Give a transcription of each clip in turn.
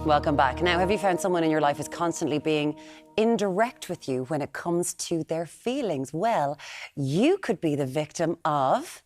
Welcome back. Now, have you found someone in your life is constantly being indirect with you when it comes to their feelings? Well, you could be the victim of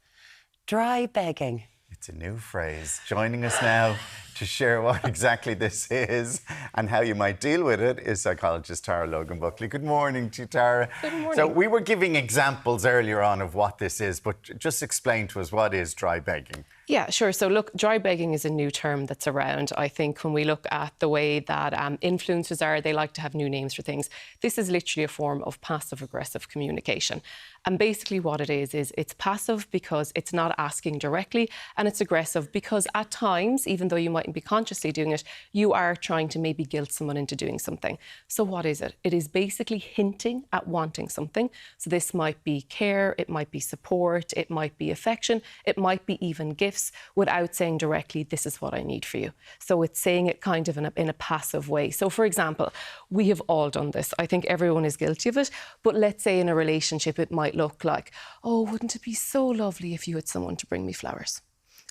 dry begging. It's a new phrase. Joining us now to share what exactly this is and how you might deal with it is psychologist Tara Logan Buckley. Good morning to you, Tara. Good morning. So we were giving examples earlier on of what this is, but just explain to us, what is dry begging? Yeah, sure. So look, dry begging is a new term that's around. I think when we look at the way that influencers are, they like to have new names for things. This is literally a form of passive-aggressive communication. And basically what it is it's passive because it's not asking directly, and it's aggressive because at times, even though you mightn't be consciously doing it, you are trying to maybe guilt someone into doing something. So what is it? It is basically hinting at wanting something. So this might be care, it might be support, it might be affection, it might be even gifts, without saying directly, this is what I need for you. So it's saying it kind of in a passive way. So for example, we have all done this. I think everyone is guilty of it. But let's say in a relationship, it might look like, oh, wouldn't it be so lovely if you had someone to bring me flowers?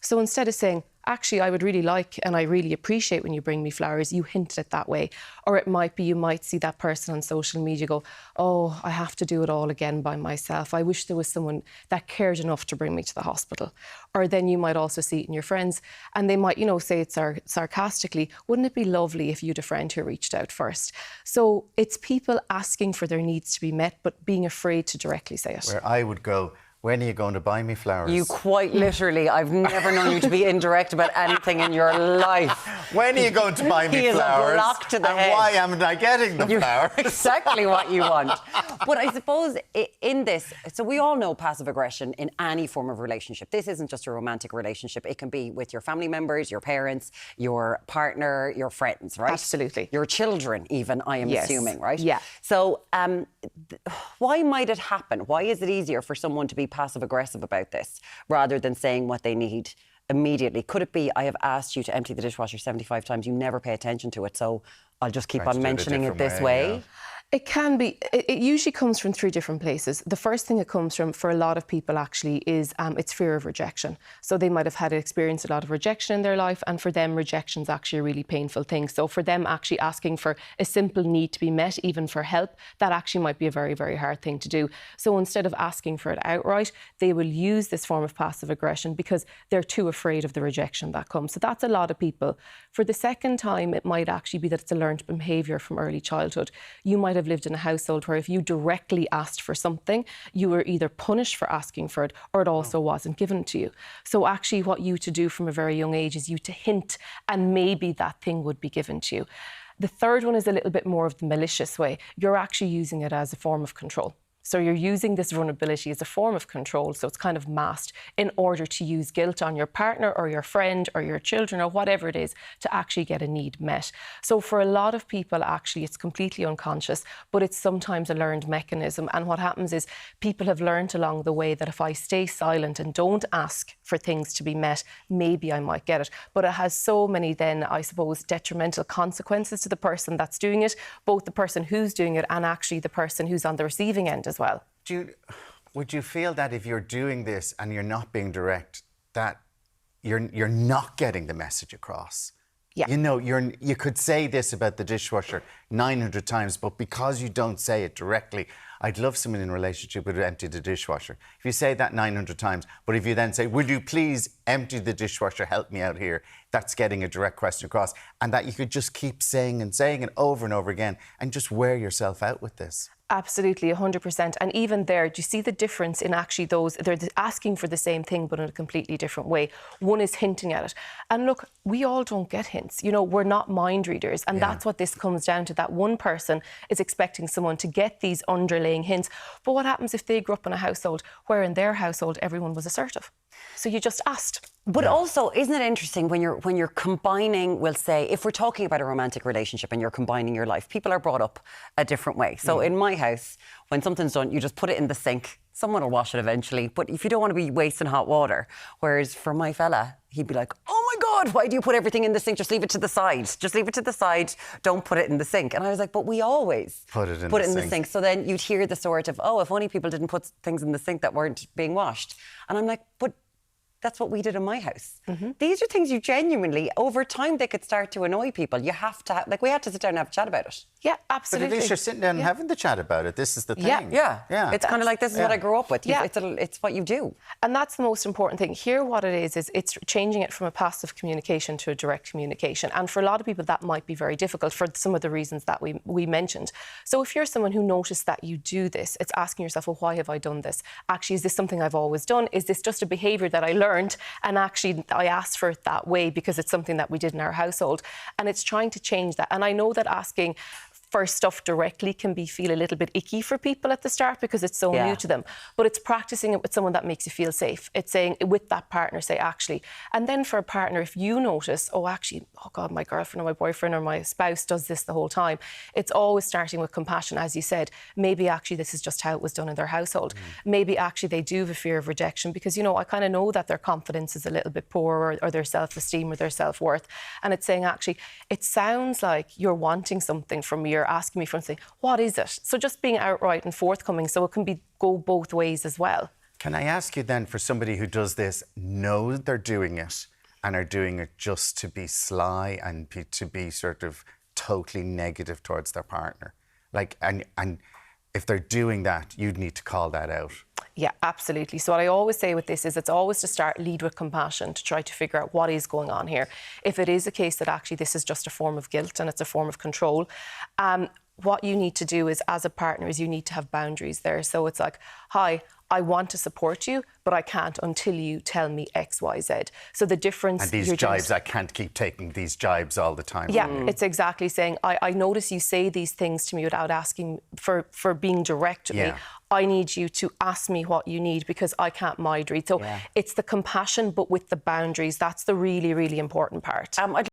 So instead of saying, actually, I would really like and I really appreciate when you bring me flowers, you hint it that way. Or it might be, you might see that person on social media go, oh, I have to do it all again by myself. I wish there was someone that cared enough to bring me to the hospital. Or then you might also see it in your friends and they might, say it sarcastically, wouldn't it be lovely if you had a friend who reached out first? So it's people asking for their needs to be met, but being afraid to directly say it. Where I would go, when are you going to buy me flowers? You quite literally, I've never known you to be indirect about anything in your life. When are you going to buy me He flowers? Is a block to the and head. why am I getting the flowers? Exactly what you want. But I suppose in this, so we all know passive aggression in any form of relationship. This isn't just a romantic relationship. It can be with your family members, your parents, your partner, your friends, right? Absolutely. Your children even, I am assuming, right? Yeah. So why might it happen? Why is it easier for someone to be passive-aggressive about this rather than saying what they need immediately? Could it be, I have asked you to empty the dishwasher 75 times, you never pay attention to it, so I'll just keep on mentioning it this way? Yeah. It can be. It usually comes from three different places. The first thing it comes from, for a lot of people actually, is it's fear of rejection. So they might have had experienced a lot of rejection in their life, and for them, rejection is actually a really painful thing. So for them, actually asking for a simple need to be met, even for help, that actually might be a very, very hard thing to do. So instead of asking for it outright, they will use this form of passive aggression because they're too afraid of the rejection that comes. So that's a lot of people. For the second time, it might actually be that it's a learned behaviour from early childhood. You might have lived in a household where if you directly asked for something, you were either punished for asking for it or it also wasn't given to you. So actually what you to do from a very young age is you to hint and maybe that thing would be given to you. The third one is a little bit more of the malicious way. You're actually using it as a form of control. So you're using this vulnerability as a form of control, so it's kind of masked, in order to use guilt on your partner or your friend or your children or whatever it is to actually get a need met. So for a lot of people, actually, it's completely unconscious, but it's sometimes a learned mechanism. And what happens is people have learned along the way that if I stay silent and don't ask for things to be met, maybe I might get it. But it has so many then, I suppose, detrimental consequences to the person that's doing it, both the person who's doing it and actually the person who's on the receiving end as well. Would you feel that if you're doing this and you're not being direct, that you're not getting the message across? Yeah. You could say this about the dishwasher 900 times, but because you don't say it directly, I'd love someone in a relationship who would empty the dishwasher. If you say that 900 times, but if you then say, will you please empty the dishwasher, help me out here, that's getting a direct question across. And that you could just keep saying it over and over again and just wear yourself out with this. Absolutely, 100%. And even there, do you see the difference in actually those, they're asking for the same thing, but in a completely different way. One is hinting at it. And look, we all don't get hints. We're not mind readers. And that's what this comes down to, that one person is expecting someone to get these underlying hints. But what happens if they grew up in a household where in their household everyone was assertive? So you just asked. But also, isn't it interesting when you're combining, we'll say, if we're talking about a romantic relationship and you're combining your life, people are brought up a different way. So in my house, when something's done, you just put it in the sink. Someone will wash it eventually, but if you don't want to be wasting hot water. Whereas for my fella, he'd be like, oh my God, why do you put everything in the sink? Just leave it to the side. Just leave it to the side. Don't put it in the sink. And I was like, but we always put it in the sink. So then you'd hear the sort of, oh, if only people didn't put things in the sink that weren't being washed. And I'm like, but that's what we did in my house. Mm-hmm. These are things you genuinely, over time, they could start to annoy people. You have to, we had to sit down and have a chat about it. Yeah, But absolutely. at least you're sitting down and having the chat about it. This is the thing. Yeah. It's kind of like, this is what I grew up with. Yeah. It's what you do. And that's the most important thing. Here, what it is it's changing it from a passive communication to a direct communication. And for a lot of people, that might be very difficult for some of the reasons that we mentioned. So if you're someone who noticed that you do this, it's asking yourself, well, why have I done this? Actually, is this something I've always done? Is this just a behaviour that I learned and actually I asked for it that way because it's something that we did in our household? And it's trying to change that. And I know that asking for stuff directly can feel a little bit icky for people at the start because it's so new to them. But it's practicing it with someone that makes you feel safe. It's saying with that partner, say, actually. And then for a partner, if you notice, oh, actually, oh God, my girlfriend or my boyfriend or my spouse does this the whole time, it's always starting with compassion. As you said, maybe actually this is just how it was done in their household. Maybe actually they do have a fear of rejection because, you know, I kind of know that their confidence is a little bit poor or their self-esteem or their self-worth. And it's saying, actually, it sounds like you're wanting something from me. You're asking me for something. What is it? So just being outright and forthcoming so it can go both ways as well. Can I ask you then, for somebody who does this, know they're doing it and are doing it just to be sly and to be sort of totally negative towards their partner? Like, and if they're doing that, you'd need to call that out. Yeah, absolutely. So what I always say with this is it's always to lead with compassion to try to figure out what is going on here. If it is a case that actually this is just a form of guilt and it's a form of control, what you need to do is, as a partner, is you need to have boundaries there. So it's like, hi, I want to support you, but I can't until you tell me X, Y, Z. So the difference... And these jibes, I can't keep taking these jibes all the time. Yeah, it's exactly saying, I notice you say these things to me without asking for being direct with me. I need you to ask me what you need because I can't mind read. So it's the compassion, but with the boundaries. That's the really, really important part.